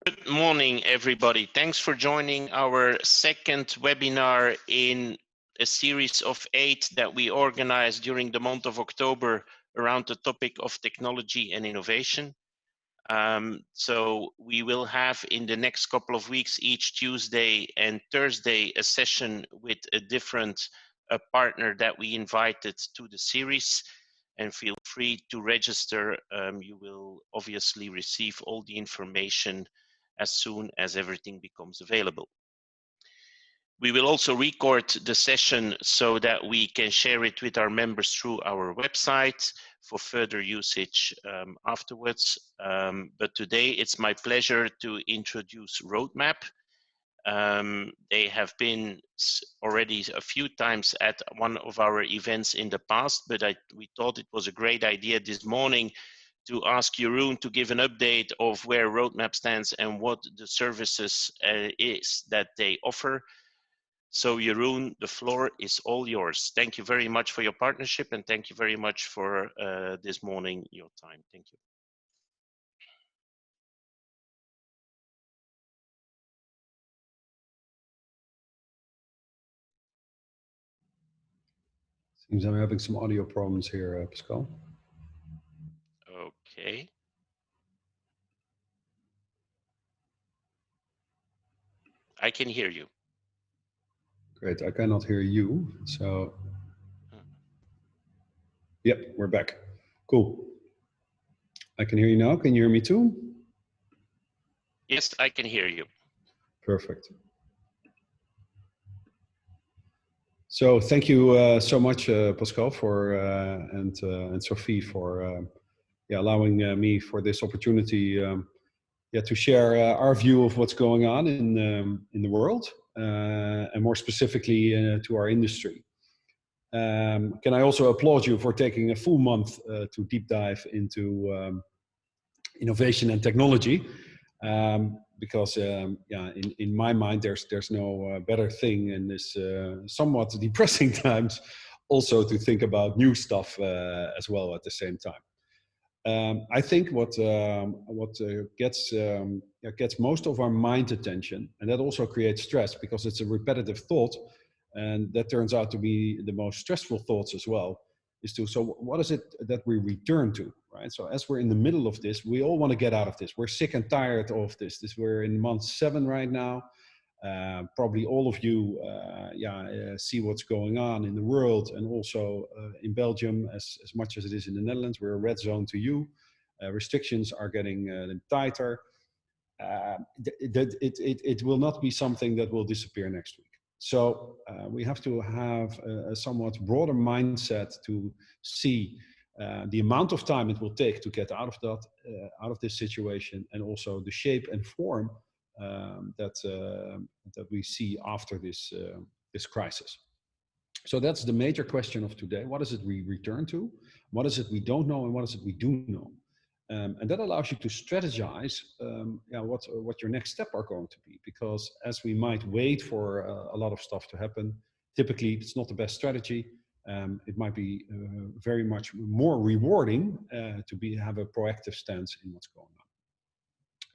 Good morning, everybody. Thanks for joining our second webinar in a series of 8 that we organized during the month of October around the topic of technology and innovation. So we will have in the next couple of weeks, each Tuesday and Thursday, a session with a different partner that we invited to the series. And feel free to register. You will obviously receive all the information as soon as everything becomes available. We will also record the session so that we can share it with our members through our website for further usage afterwards. But today it's my pleasure to introduce RoadMap. They have been already a few times at one of our events in the past, but we thought it was a great idea this morning to ask Jeroen to give an update of where RoadMap stands and what the services is that they offer. So Jeroen, the floor is all yours. Thank you very much for your partnership, and thank you very much for this morning, your time. Thank you. Seems I'm having some audio problems here, Pascal. Okay. I can hear you. Great, I cannot hear you, so. Yep, we're back. Cool. I can hear you now. Can you hear me too? Yes, I can hear you. Perfect. So thank you so much, Pascal, for and Sophie for allowing me for this opportunity to share our view of what's going on in the world and more specifically to our industry. Can I also applaud you for taking a full month to deep dive into innovation and technology? Because in my mind, there's no better thing in this somewhat depressing times, also to think about new stuff as well at the same time. I think what gets most of our mind attention, and that also creates stress because it's a repetitive thought, and that turns out to be the most stressful thoughts as well, is to, so what is it that we return to, right? So as we're in the middle of this, we all want to get out of this. We're sick and tired of this. We're in month 7 right now. Probably all of you see what's going on in the world, and also in Belgium as much as it is in the Netherlands. We're a red zone to you. Restrictions are getting tighter. It will not be something that will disappear next week. So we have to have a somewhat broader mindset to see the amount of time it will take to get out of this situation, and also the shape and form that we see after this crisis. So that's the major question of today. What is it we return to? What is it we don't know, and what is it we do know? And that allows you to strategize what your next step are going to be, because as we might wait for a lot of stuff to happen, typically it's not the best strategy. It might be very much more rewarding to have a proactive stance in what's going on.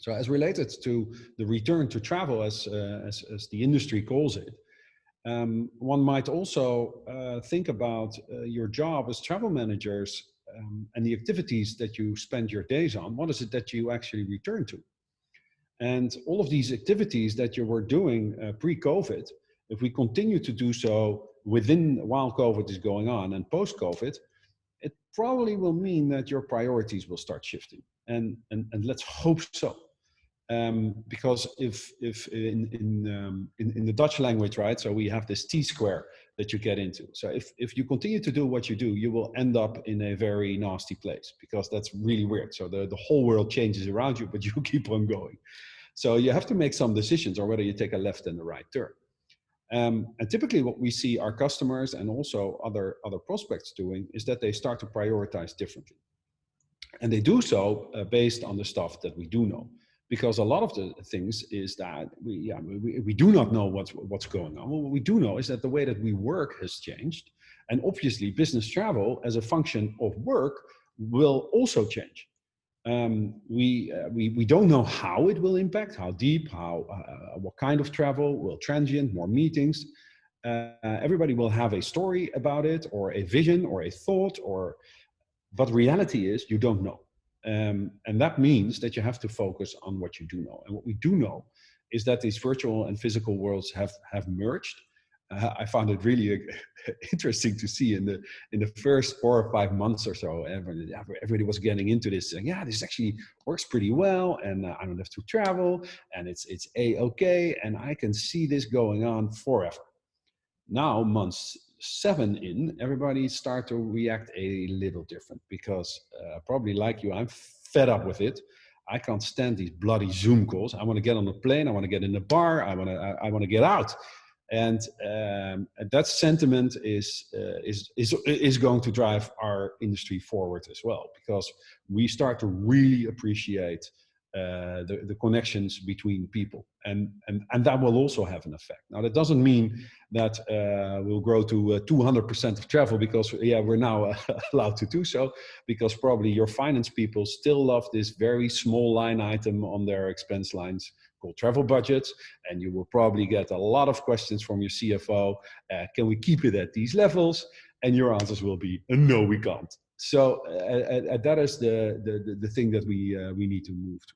So as related to the return to travel, as the industry calls it, one might also think about your job as travel managers and the activities that you spend your days on. What is it that you actually return to? And all of these activities that you were doing pre-COVID, if we continue to do so while COVID is going on and post-COVID, it probably will mean that your priorities will start shifting. And let's hope so. Because if in the Dutch language, right, so we have this T-square that you get into. So if you continue to do what you do, you will end up in a very nasty place, because that's really weird. So the whole world changes around you, but you keep on going. So you have to make some decisions on whether you take a left and a right turn. And typically what we see our customers and also other prospects doing is that they start to prioritize differently. And they do so based on the stuff that we do know. Because a lot of the things is that we do not know what's going on. Well, what we do know is that the way that we work has changed. And obviously business travel as a function of work will also change. We don't know how it will impact, how deep, what kind of travel, will transient, more meetings. Everybody will have a story about it, or a vision, or a thought, but reality is you don't know. And that means that you have to focus on what you do know. And what we do know is that these virtual and physical worlds have merged. I found it really interesting to see in the first 4 or 5 months or so. Everybody was getting into this, saying, "Yeah, this actually works pretty well, and I don't have to travel, and it's a-okay, and I can see this going on forever." Now, month 7 in, everybody start to react a little different, because probably like you, I'm fed up with it. I can't stand these bloody Zoom calls. I want to get on a plane. I want to get in a bar. I want to get out. And that sentiment is going to drive our industry forward as well, because we start to really appreciate the connections between people, and that will also have an effect. Now, that doesn't mean that we'll grow to 200% of travel, because we're now allowed to do so, because probably your finance people still love this very small line item on their expense lines called travel budgets, and you will probably get a lot of questions from your CFO. Can we keep it at these levels? And your answers will be no, we can't. So that is the thing that we need to move to.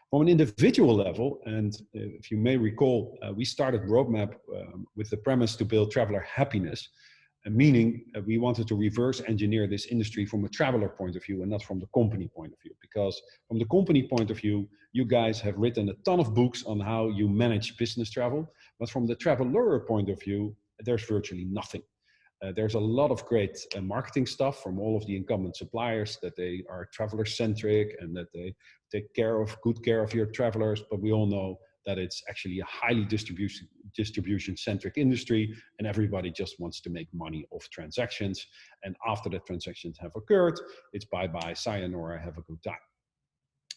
From an individual level, and if you may recall, we started RoadMap with the premise to build traveler happiness, meaning we wanted to reverse engineer this industry from a traveler point of view and not from the company point of view. Because from the company point of view, you guys have written a ton of books on how you manage business travel, but from the traveler point of view, there's virtually nothing. There's a lot of great marketing stuff from all of the incumbent suppliers, that they are traveler centric and that they take good care of your travelers. But we all know that it's actually a highly distribution centric industry, and everybody just wants to make money off transactions. And after the transactions have occurred, it's bye-bye, sayonara, have a good time.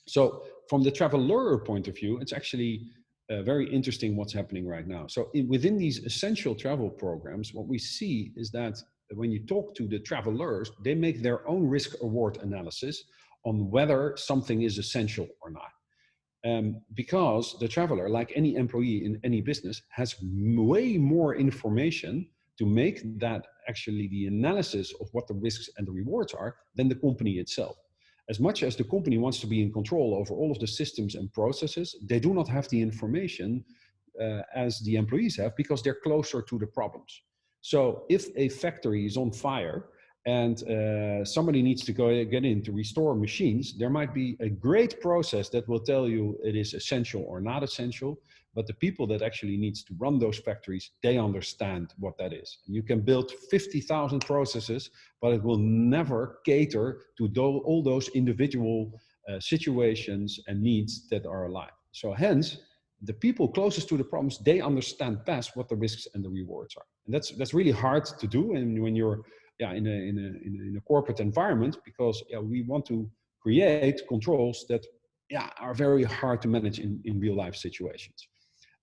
So from the traveler point of view, it's actually very interesting what's happening right now. So within these essential travel programs, what we see is that when you talk to the travelers, they make their own risk reward analysis on whether something is essential or not. Because the traveler, like any employee in any business, has way more information to make that actually the analysis of what the risks and the rewards are than the company itself. As much as the company wants to be in control over all of the systems and processes, they do not have the information as the employees have, because they're closer to the problems. So if a factory is on fire and somebody needs to get in to restore machines, there might be a great process that will tell you it is essential or not essential, but the people that actually needs to run those factories, they understand what that is. You can build 50,000 processes, but it will never cater to all those individual situations and needs that are alive. So hence, the people closest to the problems, they understand best what the risks and the rewards are. And that's really hard to do. And when you're in a corporate environment, because we want to create controls that are very hard to manage in real life situations.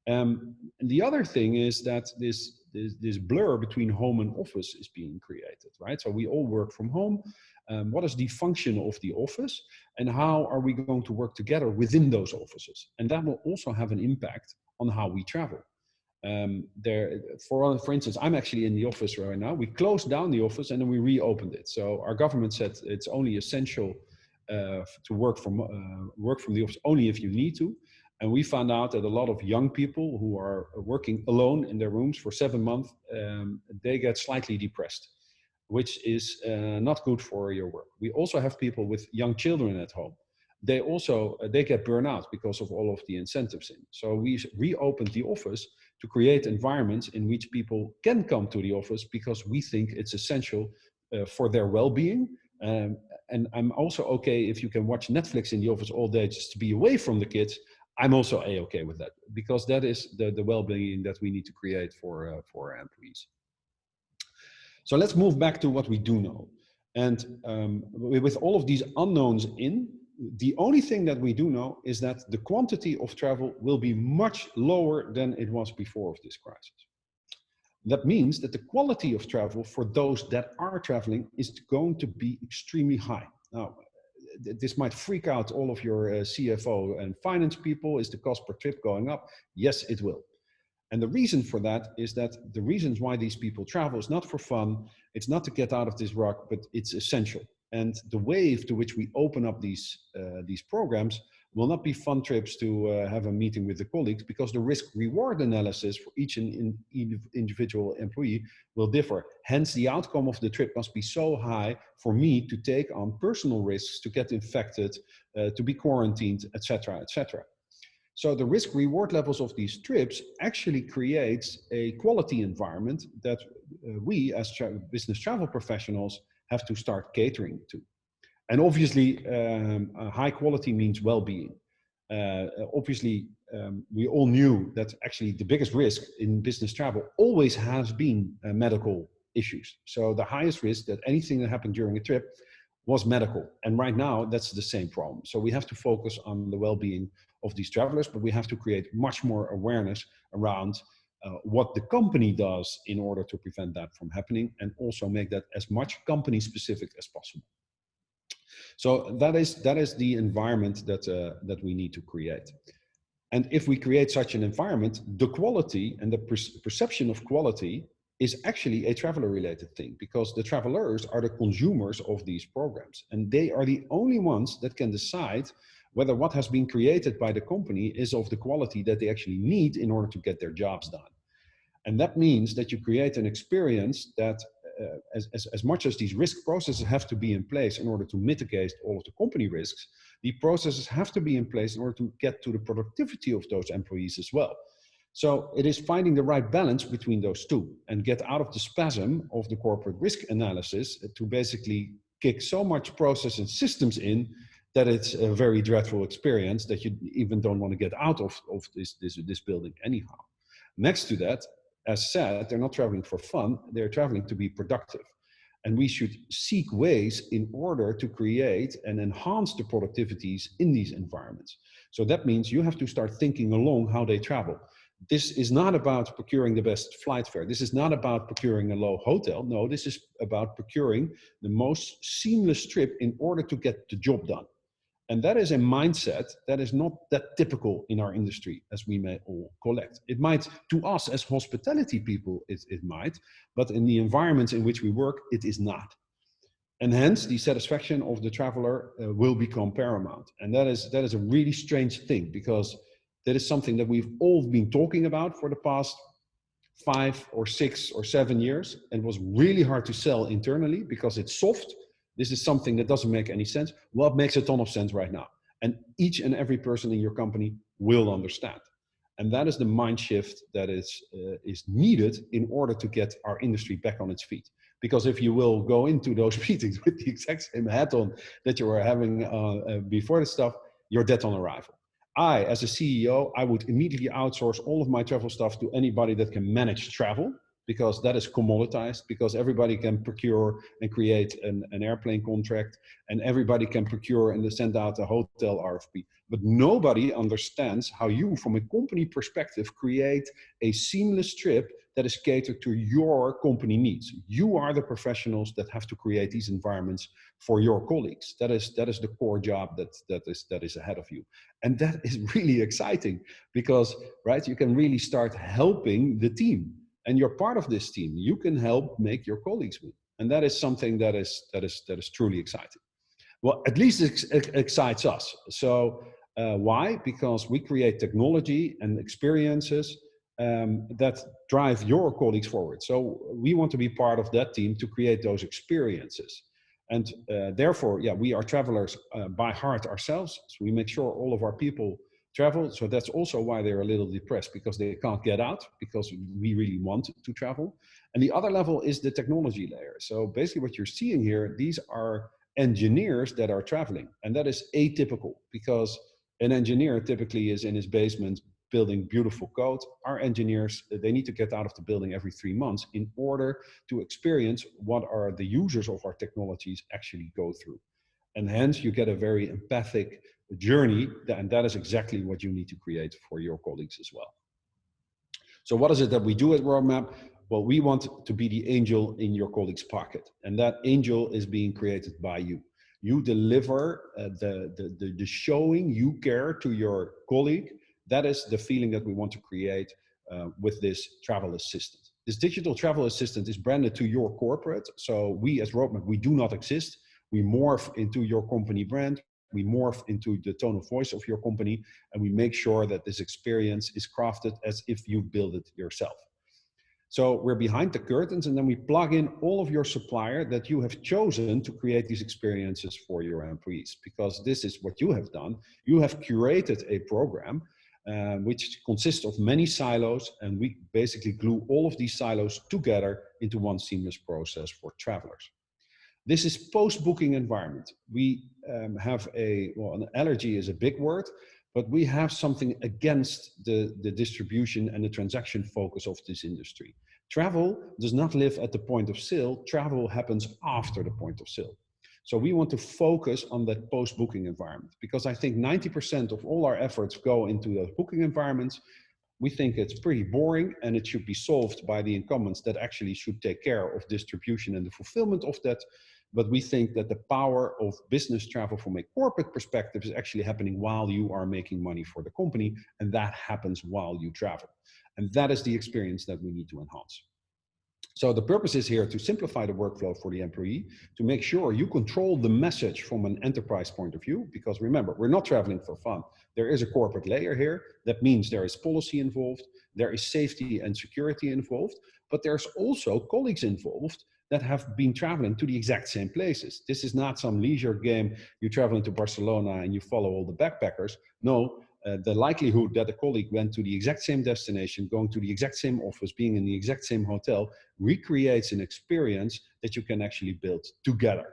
And the other thing is that this blur between home and office is being created, right? So we all work from home. What is the function of the office, and how are we going to work together within those offices? And that will also have an impact on how we travel. For instance, I'm actually in the office right now. We closed down the office and then we reopened it. So our government said it's only essential to work from the office only if you need to. And we found out that a lot of young people who are working alone in their rooms for 7 months, they get slightly depressed, which is not good for your work. We also have people with young children at home. They get burnout because of all of the incentives in. So we reopened the office to create environments in which people can come to the office because we think it's essential for their well-being. And I'm also okay if you can watch Netflix in the office all day just to be away from the kids. I'm also a-okay with that, because that is the well-being that we need to create for our employees. So let's move back to what we do know. And with all of these unknowns in, the only thing that we do know is that the quantity of travel will be much lower than it was before of this crisis. That means that the quality of travel for those that are traveling is going to be extremely high. Now, this might freak out all of your CFO and finance people. Is the cost per trip going up? Yes, it will. And the reason for that is that the reasons why these people travel is not for fun. It's not to get out of this rut, but it's essential. And the wave to which we open up these programs will not be fun trips to have a meeting with the colleagues, because the risk-reward analysis for each individual employee will differ. Hence, the outcome of the trip must be so high for me to take on personal risks, to get infected, to be quarantined, etc., etc. So the risk-reward levels of these trips actually creates a quality environment that we as business travel professionals have to start catering to. And obviously, high quality means well-being. Obviously, we all knew that actually the biggest risk in business travel always has been medical issues. So the highest risk that anything that happened during a trip was medical. And right now, that's the same problem. So we have to focus on the well-being of these travelers, but we have to create much more awareness around what the company does in order to prevent that from happening, and also make that as much company specific as possible. So that is the environment that we need to create. And if we create such an environment, the quality and the perception of quality is actually a traveler related thing, because the travelers are the consumers of these programs, and they are the only ones that can decide whether what has been created by the company is of the quality that they actually need in order to get their jobs done. And that means that you create an experience that as much as these risk processes have to be in place in order to mitigate all of the company risks, the processes have to be in place in order to get to the productivity of those employees as well. So it is finding the right balance between those two and get out of the spasm of the corporate risk analysis to basically kick so much process and systems in that it's a very dreadful experience that you even don't want to get out of this building anyhow. Next to that, as said, they're not traveling for fun, they're traveling to be productive. And we should seek ways in order to create and enhance the productivities in these environments. So that means you have to start thinking along how they travel. This is not about procuring the best flight fare. This is not about procuring a low hotel. No, this is about procuring the most seamless trip in order to get the job done. And that is a mindset that is not that typical in our industry, as we may all collect. It might, to us as hospitality people, it might, but in the environments in which we work, it is not. And hence, the satisfaction of the traveler will become paramount. And that is a really strange thing, because that is something that we've all been talking about for the past 5 or 6 or 7 years. And it was really hard to sell internally because it's soft. This is something that doesn't make any sense. Well, it makes a ton of sense right now. And each and every person in your company will understand. And that is the mind shift that is needed in order to get our industry back on its feet. Because if you will go into those meetings with the exact same hat on that you were having before the stuff, you're dead on arrival. I, as a CEO, I would immediately outsource all of my travel stuff to anybody that can manage travel, because that is commoditized, because everybody can procure and create an airplane contract, and everybody can procure and send out a hotel RFP. But nobody understands how you, from a company perspective, create a seamless trip that is catered to your company needs. You are the professionals that have to create these environments for your colleagues. That is the core job that is ahead of you. And that is really exciting, because, right, you can really start helping the team. And you're part of this team. You can help make your colleagues win. And that is something that is truly exciting. Well, at least it excites us. So why? Because we create technology and experiences that drive your colleagues forward. So we want to be part of that team to create those experiences. And therefore, yeah, we are travelers by heart ourselves. So we make sure all of our people travel. So that's also why they're a little depressed, because they can't get out, because we really want to travel. And the other level is the technology layer. So basically what you're seeing here, these are engineers that are traveling. And that is atypical, because an engineer typically is in his basement building beautiful code. Our engineers, they need to get out of the building every 3 months in order to experience what are the users of our technologies actually go through. And hence you get a very empathic journey, and that is exactly what you need to create for your colleagues as well. So what is it that we do at RoadMap? Well, we want to be the angel in your colleague's pocket, and that angel is being created by you. you deliver the showing you care to your colleague. That is the feeling that we want to create with this travel assistant. This digital travel assistant is branded to your corporate. So we as RoadMap, we do not exist. We morph into your company brand. We morph into the tone of voice of your company, and we make sure that this experience is crafted as if you build it yourself. So we're behind the curtains, and then we plug in all of your supplier that you have chosen to create these experiences for your employees, because this is what you have done. You have curated a program which consists of many silos, and we basically glue all of these silos together into one seamless process for travelers. This is post-booking environment. We have an allergy is a big word, but we have something against the distribution and the transaction focus of this industry. Travel does not live at the point of sale. Travel happens after the point of sale. So we want to focus on that post-booking environment, because I think 90% of all our efforts go into those booking environments. We think it's pretty boring, and it should be solved by the incumbents that actually should take care of distribution and the fulfillment of that. But we think that the power of business travel from a corporate perspective is actually happening while you are making money for the company, and that happens while you travel. And that is the experience that we need to enhance. So the purpose is here to simplify the workflow for the employee, to make sure you control the message from an enterprise point of view, because remember, we're not traveling for fun. There is a corporate layer here. That means there is policy involved, there is safety and security involved, but there's also colleagues involved that have been traveling to the exact same places. This is not some leisure game. You're traveling to Barcelona and you follow all the backpackers. No, the likelihood that a colleague went to the exact same destination, going to the exact same office, being in the exact same hotel, recreates an experience that you can actually build together.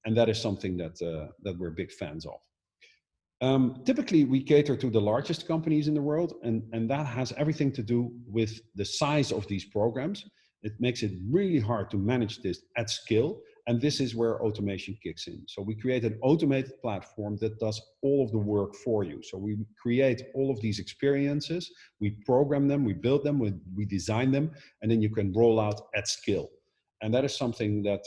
And that is something that we're big fans of. Typically, we cater to the largest companies in the world, and that has everything to do with the size of these programs. It makes it really hard to manage this at scale, and this is where automation kicks in. So we create an automated platform that does all of the work for you. So we create all of these experiences, we program them, we build them, we design them, and then you can roll out at scale. And that is something that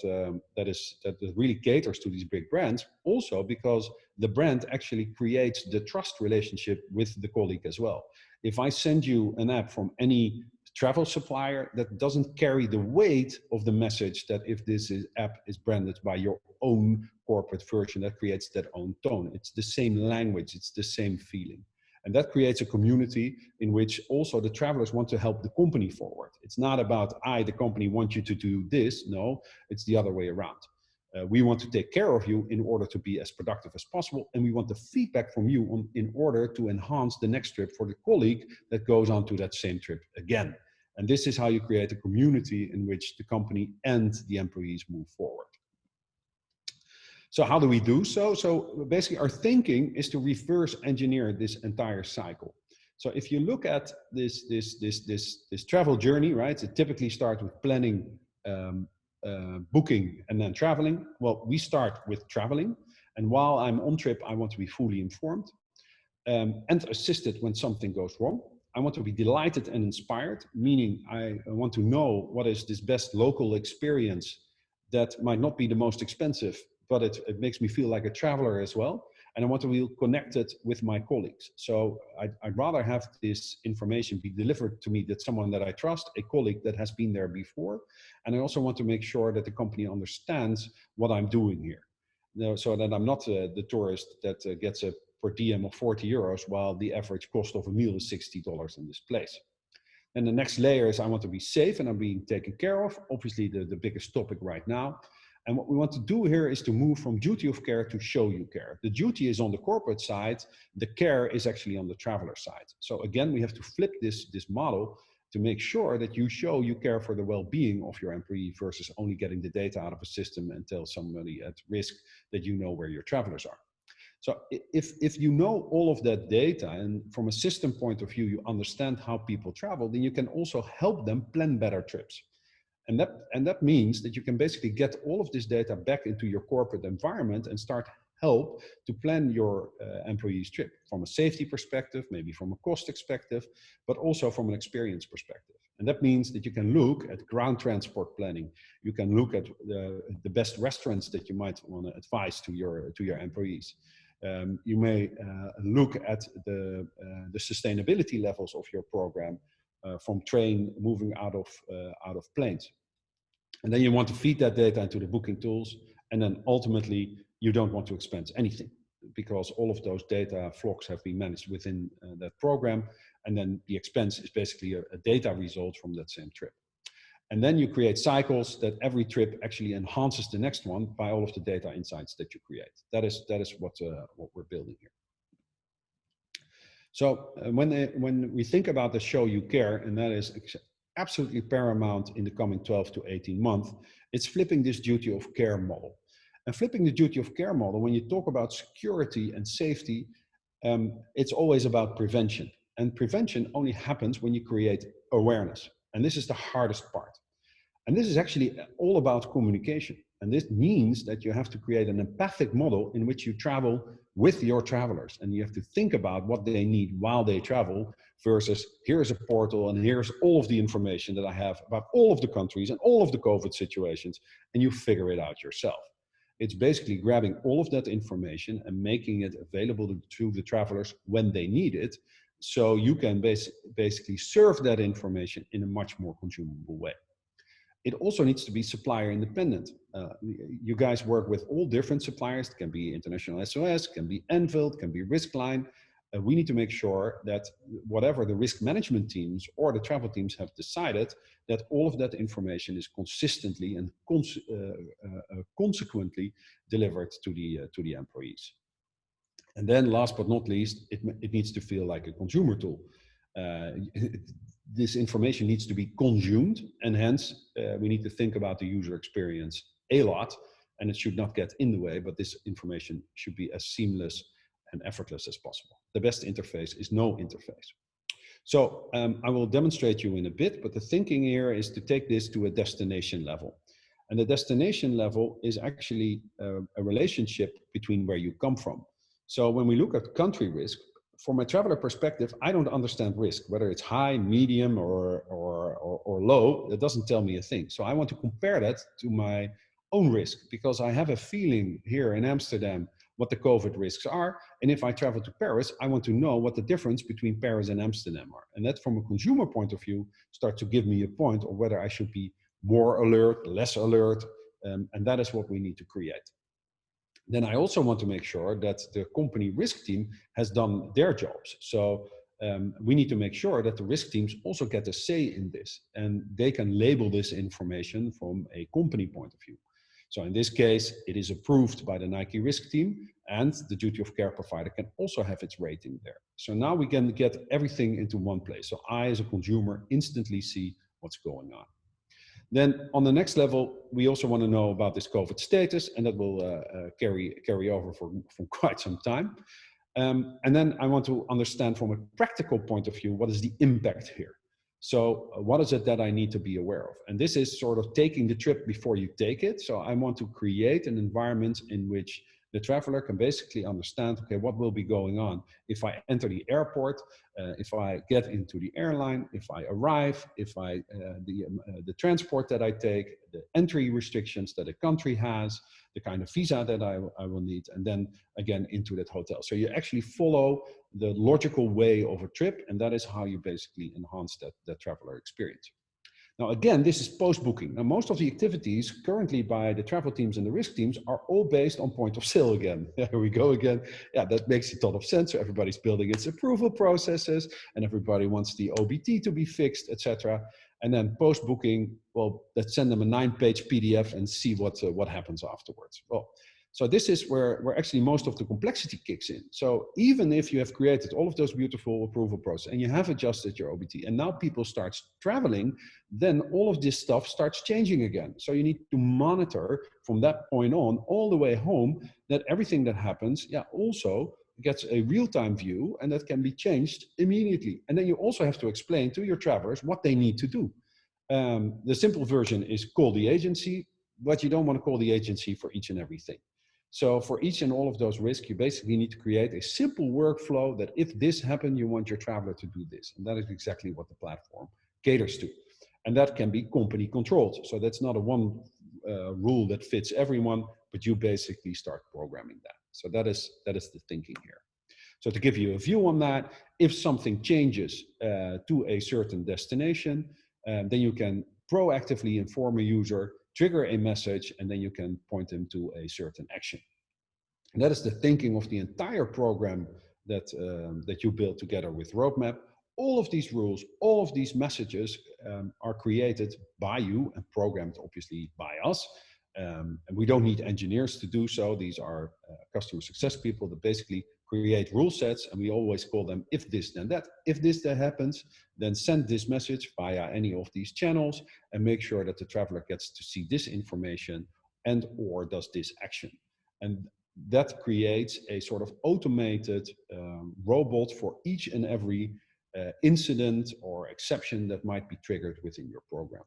really caters to these big brands, also because the brand actually creates the trust relationship with the colleague as well. If I send you an app from any travel supplier, that doesn't carry the weight of the message that if this app is branded by your own corporate version, that creates that own tone. It's the same language, it's the same feeling. And that creates a community in which also the travelers want to help the company forward. It's not about, the company, want you to do this. No, it's the other way around. We want to take care of you in order to be as productive as possible. And we want the feedback from you in order to enhance the next trip for the colleague that goes on to that same trip again. And this is how you create a community in which the company and the employees move forward. So how do we do so? So basically our thinking is to reverse engineer this entire cycle. So if you look at this travel journey, right? It typically starts with planning, booking, and then traveling. Well, we start with traveling. And while I'm on trip, I want to be fully informed and assisted when something goes wrong. I want to be delighted and inspired, meaning I want to know what is this best local experience that might not be the most expensive, but it makes me feel like a traveler as well. And I want to feel connected with my colleagues. So I'd rather have this information be delivered to me that someone that I trust, a colleague that has been there before. And I also want to make sure that the company understands what I'm doing here. So that I'm not the tourist that gets a per diem of 40 euros, while the average cost of a meal is $60 in this place. And the next layer is I want to be safe and I'm being taken care of. Obviously the biggest topic right now. And what we want to do here is to move from duty of care to show you care. The duty is on the corporate side. The care is actually on the traveler side. So again, we have to flip this model to make sure that you show you care for the well-being of your employee versus only getting the data out of a system and tell somebody at risk that you know where your travelers are. So if you know all of that data and from a system point of view, you understand how people travel, then you can also help them plan better trips. And that means that you can basically get all of this data back into your corporate environment and start help to plan your employees' trip from a safety perspective, maybe from a cost perspective, but also from an experience perspective. And that means that you can look at ground transport planning. You can look at the best restaurants that you might want to advise to your employees. You may look at the sustainability levels of your program from train moving out of planes. And then you want to feed that data into the booking tools. And then ultimately, you don't want to expense anything because all of those data flocks have been managed within that program. And then the expense is basically a data result from that same trip. And then you create cycles that every trip actually enhances the next one by all of the data insights that you create. That is what we're building here. So when we think about the show you care, and that is absolutely paramount in the coming 12 to 18 months, it's flipping this duty of care model. And flipping the duty of care model, when you talk about security and safety, it's always about prevention. And prevention only happens when you create awareness. And this is the hardest part. And this is actually all about communication. And this means that you have to create an empathic model in which you travel with your travelers. And you have to think about what they need while they travel versus here's a portal and here's all of the information that I have about all of the countries and all of the COVID situations, and you figure it out yourself. It's basically grabbing all of that information and making it available to the travelers when they need it. So you can basically serve that information in a much more consumable way. It also needs to be supplier independent. You guys work with all different suppliers. It can be International SOS, can be Enfield, can be Riskline. We need to make sure that whatever the risk management teams or the travel teams have decided, that all of that information is consistently and consequently delivered to the employees. And then last but not least, it needs to feel like a consumer tool. This information needs to be consumed, and hence we need to think about the user experience a lot, and it should not get in the way, but this information should be as seamless and effortless as possible. The best interface is no interface. So I will demonstrate you in a bit, but the thinking here is to take this to a destination level. And the destination level is actually a relationship between where you come from. So when we look at country risk, from a traveler perspective, I don't understand risk, whether it's high, medium, or low. That doesn't tell me a thing. So I want to compare that to my own risk, because I have a feeling here in Amsterdam what the COVID risks are. And if I travel to Paris, I want to know what the difference between Paris and Amsterdam are. And that, from a consumer point of view, starts to give me a point of whether I should be more alert, less alert. And that is what we need to create. Then I also want to make sure that the company risk team has done their jobs. So we need to make sure that the risk teams also get a say in this, and they can label this information from a company point of view. So in this case, it is approved by the Nike risk team, and the duty of care provider can also have its rating there. So now we can get everything into one place. So I, as a consumer, instantly see what's going on. Then on the next level, we also want to know about this COVID status, and that will carry over for quite some time. And then I want to understand from a practical point of view, what is the impact here? So what is it that I need to be aware of? And this is sort of taking the trip before you take it. So I want to create an environment in which the traveler can basically understand, okay, what will be going on if I enter the airport, if I get into the airline, if I arrive, if the transport that I take, the entry restrictions that a country has, the kind of visa that I will need, and then again into that hotel. So you actually follow the logical way of a trip, and that is how you basically enhance that traveler experience. Now, again, this is post-booking. Now, most of the activities currently by the travel teams and the risk teams are all based on point of sale again. Here we go again. Yeah, that makes a ton of sense. So everybody's building its approval processes, and everybody wants the OBT to be fixed, etc. And then post-booking, well, let's send them a 9-page PDF and see what happens afterwards. Well, so this is where actually most of the complexity kicks in. So even if you have created all of those beautiful approval processes and you have adjusted your OBT and now people start traveling, then all of this stuff starts changing again. So you need to monitor from that point on all the way home that everything that happens, also gets a real-time view, and that can be changed immediately. And then you also have to explain to your travelers what they need to do. The simple version is call the agency, but you don't want to call the agency for each and everything. So for each and all of those risks, you basically need to create a simple workflow that if this happened, you want your traveler to do this. And that is exactly what the platform caters to. And that can be company controlled. So that's not a one rule that fits everyone, but you basically start programming that. So that is the thinking here. So to give you a view on that, if something changes to a certain destination, then you can proactively inform a user, trigger a message, and then you can point them to a certain action. And that is the thinking of the entire program that, that you build together with RoadMap. All of these rules, all of these messages are created by you and programmed obviously by us. And we don't need engineers to do so. These are customer success people that basically create rule sets, and we always call them if this then that. If this then happens, then send this message via any of these channels and make sure that the traveler gets to see this information and or does this action. And that creates a sort of automated robot for each and every incident or exception that might be triggered within your program.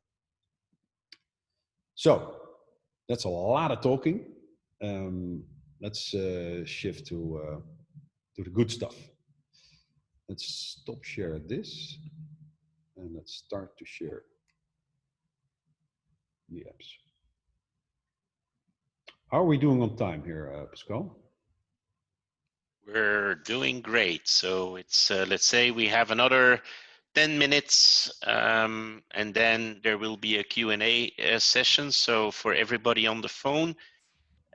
So that's a lot of talking. Let's shift to the good stuff. Let's stop share this and let's start to share the apps. How are we doing on time here, Pascal? We're doing great. So it's, let's say we have another 10 minutes and then there will be a Q&A session. So for everybody on the phone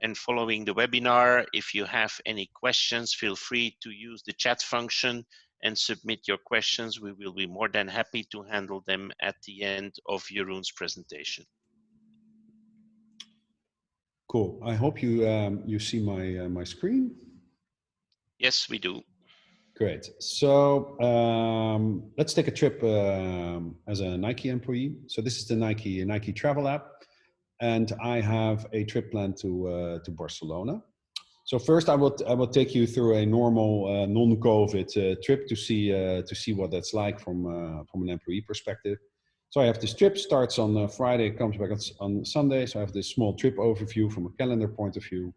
and following the webinar, if you have any questions, feel free to use the chat function and submit your questions. We will be more than happy to handle them at the end of Jeroen's presentation. Cool. I hope you you see my my screen. Yes, we do. Great. So let's take a trip as a Nike employee. So this is the Nike travel app, and I have a trip planned to Barcelona. So first, I will take you through a normal non-COVID trip to see what that's like from an employee perspective. So I have this trip, starts on Friday, comes back on Sunday. So I have this small trip overview from a calendar point of view.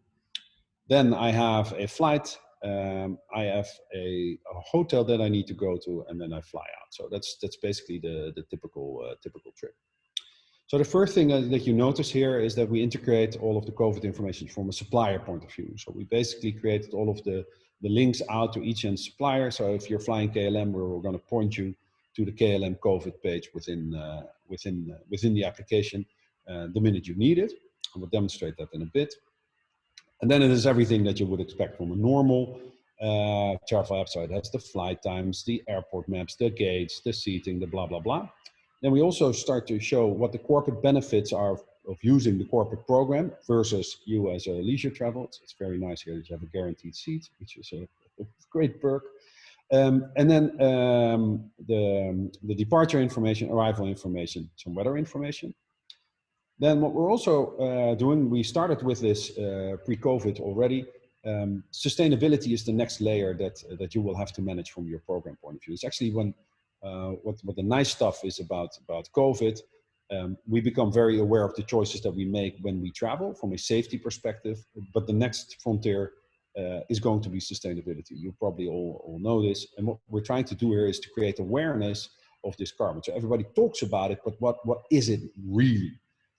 Then I have a flight. I have a hotel that I need to go to, and then I fly out. So that's basically the typical trip. So the first thing that you notice here is that we integrate all of the COVID information from a supplier point of view. So we basically created all of the links out to each end supplier. So if you're flying KLM, we're going to point you to the KLM COVID page within the application the minute you need it. I will demonstrate that in a bit. And then it is everything that you would expect from a normal travel app. So it has the flight times, the airport maps, the gates, the seating, the blah, blah, blah. Then we also start to show what the corporate benefits are of using the corporate program versus you as a leisure travel. It's very nice here that you have a guaranteed seat, which is a great perk. And then the departure information, arrival information, some weather information. Then what we're also doing, we started with this pre-COVID already. Sustainability is the next layer that you will have to manage from your program point of view. It's actually when what the nice stuff is about COVID. We become very aware of the choices that we make when we travel from a safety perspective. But the next frontier is going to be sustainability. You probably all know this. And what we're trying to do here is to create awareness of this carbon. So everybody talks about it, but what is it really?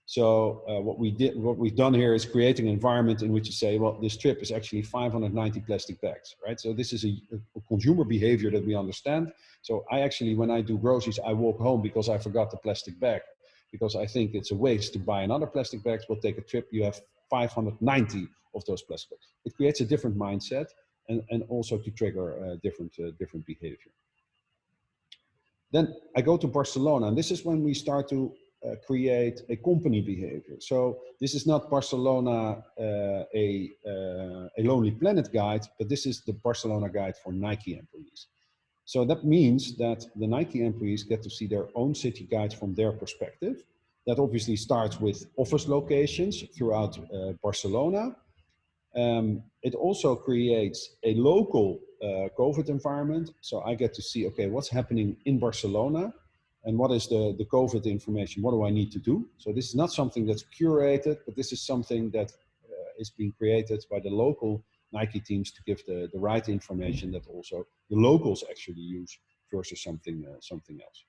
So what we've done here is creating an environment in which you say, well, this trip is actually 590 plastic bags, right? So this is a consumer behavior that we understand. So I actually, when I do groceries, I walk home because I forgot the plastic bag, because I think it's a waste to buy another plastic bags. We'll take a trip, you have 590 of those plastic bags. It creates a different mindset and also to trigger different behavior. Then I go to Barcelona, and this is when we start to create a company behavior. So this is not Barcelona, a Lonely Planet guide, but this is the Barcelona guide for Nike employees. So that means that the Nike employees get to see their own city guides from their perspective. That obviously starts with office locations throughout Barcelona. It also creates a local COVID environment. So I get to see, okay, what's happening in Barcelona and what is the COVID information? What do I need to do? So this is not something that's curated, but this is something that is being created by the local Nike teams to give the right information that also the locals actually use versus something else.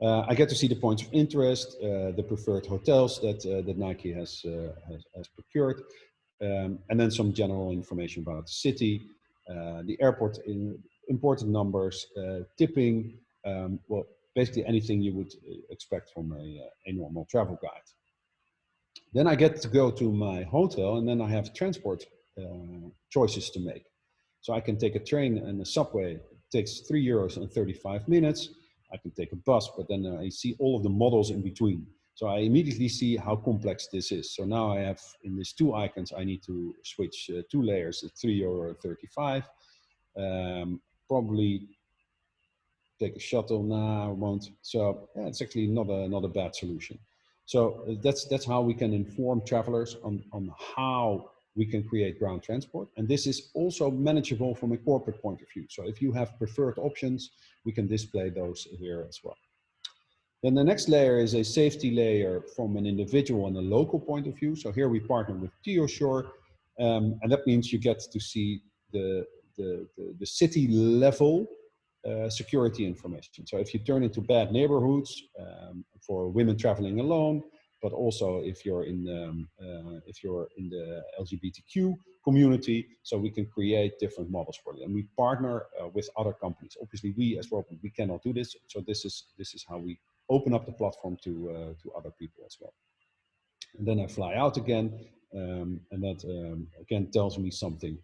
I get to see the points of interest, the preferred hotels that Nike has procured, and then some general information about the city, the airport, important numbers, tipping, well, basically anything you would expect from a normal travel guide. Then I get to go to my hotel, and then I have transport choices to make. So I can take a train and a subway. It takes €3 and 35 minutes. I can take a bus, but then I see all of the models in between. So I immediately see how complex this is. So now I have in these two icons, I need to switch 2 layers at €3 and 35. Probably take a shuttle. Nah, I won't. So yeah, it's actually not a bad solution. So that's how we can inform travelers on how we can create ground transport. And this is also manageable from a corporate point of view. So if you have preferred options, we can display those here as well. Then the next layer is a safety layer from an individual and a local point of view. So here we partner with GeoShore, and that means you get to see the city level security information. So if you turn into bad neighborhoods for women traveling alone, but also if you're in the LGBTQ community, so we can create different models for them. And we partner with other companies. Obviously, we as RoadMap, we cannot do this. So this is how we open up the platform to other people as well. And then I fly out again, and that again tells me something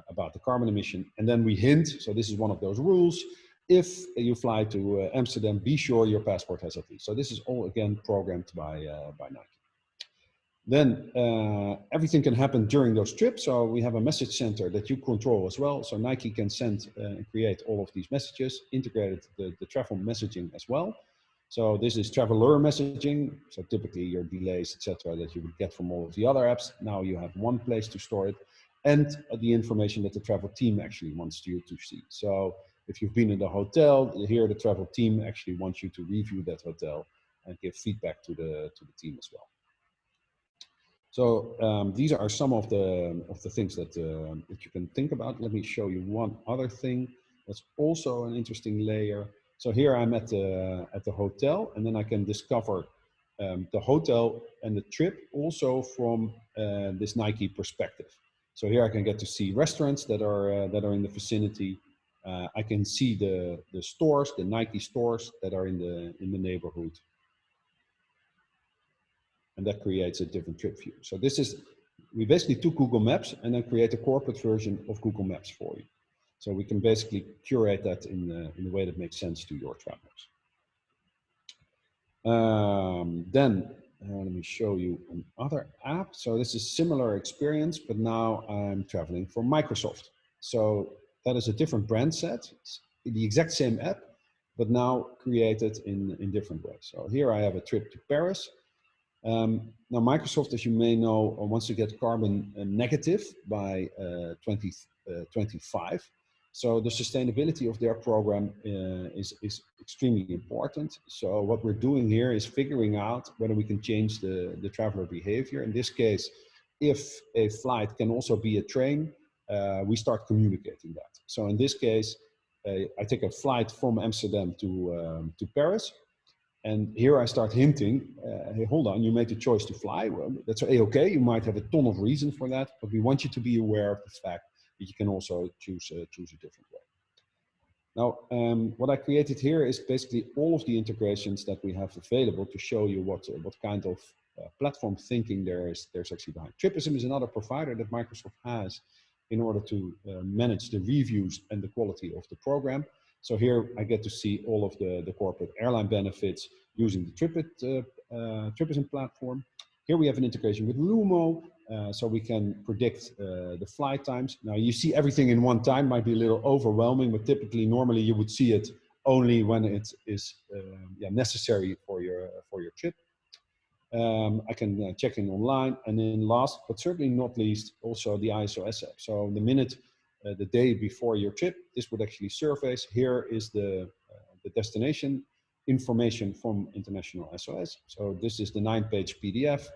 about the carbon emission. And then we hint, so this is one of those rules, if you fly to Amsterdam, be sure your passport has at least. So this is all again programmed by Nike. Then everything can happen during those trips. So we have a message center that you control as well. So Nike can send and create all of these messages, integrated the travel messaging as well. So this is traveler messaging. So typically your delays, etc., that you would get from all of the other apps. Now you have one place to store it, and the information that the travel team actually wants you to see. So if you've been in the hotel, here the travel team actually wants you to review that hotel and give feedback to the team as well. So these are some of the things that you can think about. Let me show you one other thing that's also an interesting layer. So here I'm at the hotel, and then I can discover the hotel and the trip also from this Nike perspective. So here I can get to see restaurants that are in the vicinity. I can see the stores, the Nike stores that are in the neighborhood. And that creates a different trip view. So we basically took Google Maps and then create a corporate version of Google Maps for you. So we can basically curate that in a way that makes sense to your travelers. Then let me show you another app. So this is similar experience, but now I'm traveling for Microsoft. So that is a different brand set. It's the exact same app, but now created in different ways. So here I have a trip to Paris. Now Microsoft, as you may know, wants to get carbon negative by 2025. So the sustainability of their program is extremely important. So what we're doing here is figuring out whether we can change the traveler behavior. In this case, if a flight can also be a train, we start communicating that. So in this case, I take a flight from Amsterdam to Paris. And here I start hinting, hey, hold on, you made the choice to fly. Well, that's okay. You might have a ton of reasons for that, but we want you to be aware of the fact that you can also choose a different way. Now, what I created here is basically all of the integrations that we have available to show you what kind of platform thinking there's actually behind. Tripism is another provider that Microsoft has in order to manage the reviews and the quality of the program. So here I get to see all of the corporate airline benefits using the Tripism platform. Here we have an integration with Lumo, so we can predict the flight times. Now you see everything in one time, might be a little overwhelming, but typically normally you would see it only when it is necessary for your trip. I can check in online, and then last but certainly not least, also the ISOS app. So the minute the day before your trip, this would actually surface. Here is the destination information from International SOS. So this is the 9-page PDF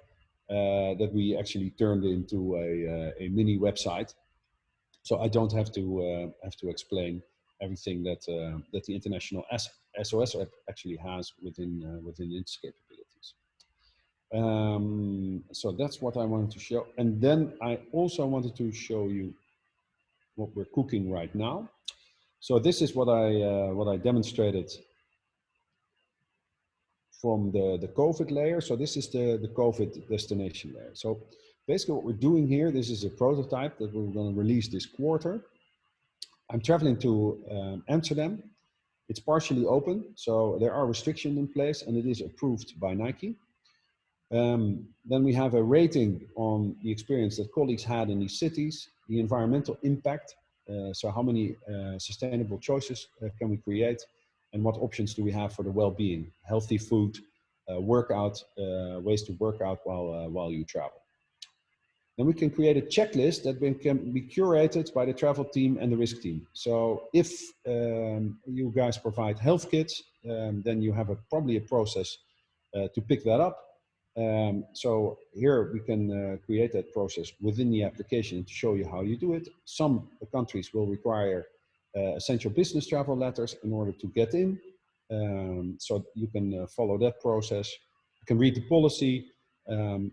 that we actually turned into a mini website. So I don't have to explain everything that that the international SOS app actually has within its capabilities. So that's what I wanted to show, and then I also wanted to show you what we're cooking right now. So this is what I demonstrated from the COVID layer. So this is the COVID destination layer. So basically what we're doing here, this is a prototype that we're going to release this quarter. I'm traveling to Amsterdam. It's partially open, so there are restrictions in place, and it is approved by Nike. Then we have a rating on the experience that colleagues had in these cities, the environmental impact, so how many sustainable choices can we create, and what options do we have for the well-being, healthy food, workout, ways to work out while you travel. Then we can create a checklist that can be curated by the travel team and the risk team. So if you guys provide health kits, then you have probably a process to pick that up. So here we can create that process within the application to show you how you do it. Some countries will require essential business travel letters in order to get in. So you can follow that process. You can read the policy.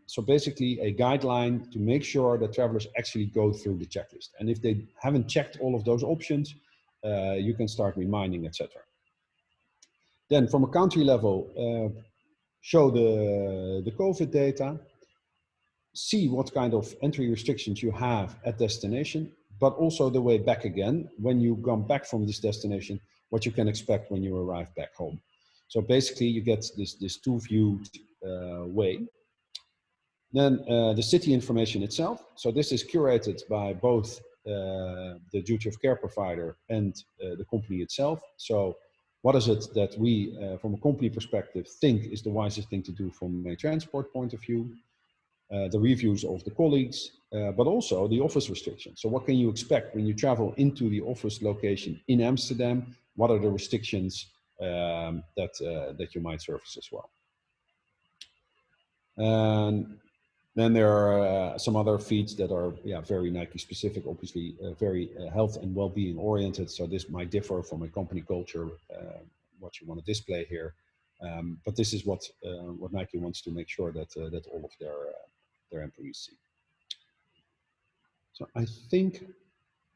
So basically a guideline to make sure that travelers actually go through the checklist. And if they haven't checked all of those options, you can start reminding, etc. Then from a country level, show the COVID data, see what kind of entry restrictions you have at destination, but also the way back again, when you come back from this destination, what you can expect when you arrive back home. So basically you get this two-viewed way. Then the city information itself. So this is curated by both the duty of care provider and the company itself. So what is it that we, from a company perspective, think is the wisest thing to do from a transport point of view? The reviews of the colleagues, but also the office restrictions. So what can you expect when you travel into the office location in Amsterdam? What are the restrictions that you might surface as well? And then there are some other feeds that are very Nike specific, obviously very health and well-being oriented. So this might differ from a company culture, what you want to display here. But this is what Nike wants to make sure that that all of their employees see. So I think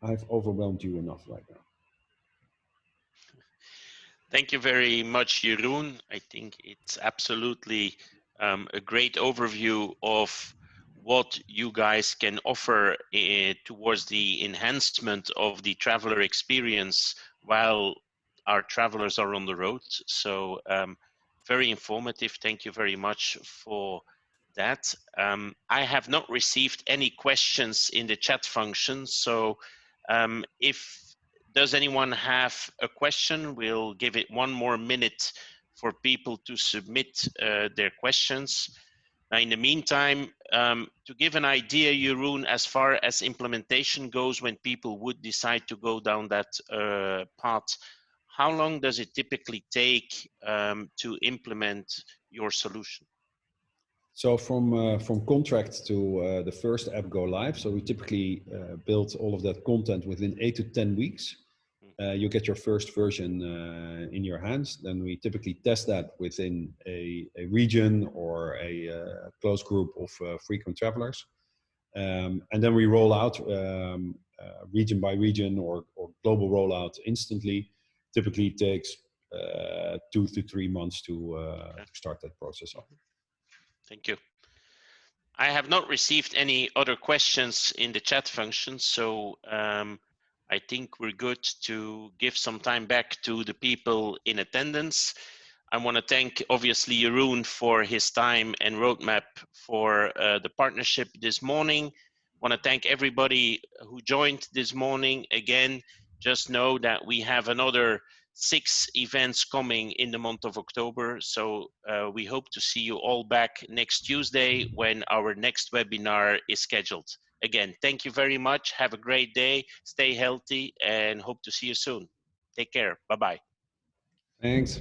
I've overwhelmed you enough right now. Thank you very much, Jeroen. I think it's absolutely a great overview of what you guys can offer towards the enhancement of the traveler experience while our travelers are on the road. So very informative. Thank you very much for that. I have not received any questions in the chat function. So does anyone have a question? We'll give it one more minute for people to submit their questions. Now, in the meantime, to give an idea, Jeroen, as far as implementation goes, when people would decide to go down that path, how long does it typically take to implement your solution? So from contract to the first app go live, so we typically build all of that content within 8 to 10 weeks. You get your first version in your hands. Then we typically test that within a region or a close group of frequent travelers. And then we roll out region by region or global rollout instantly. Typically it takes 2 to 3 months to start that process up. Thank you. I have not received any other questions in the chat function, so I think we're good to give some time back to the people in attendance. I want to thank, obviously, Jeroen for his time and RoadMap for the partnership this morning. I want to thank everybody who joined this morning. Again, just know that we have another 6 events coming in the month of October. So we hope to see you all back next Tuesday when our next webinar is scheduled. Again, thank you very much. Have a great day. Stay healthy and hope to see you soon. Take care. Bye-bye. Thanks.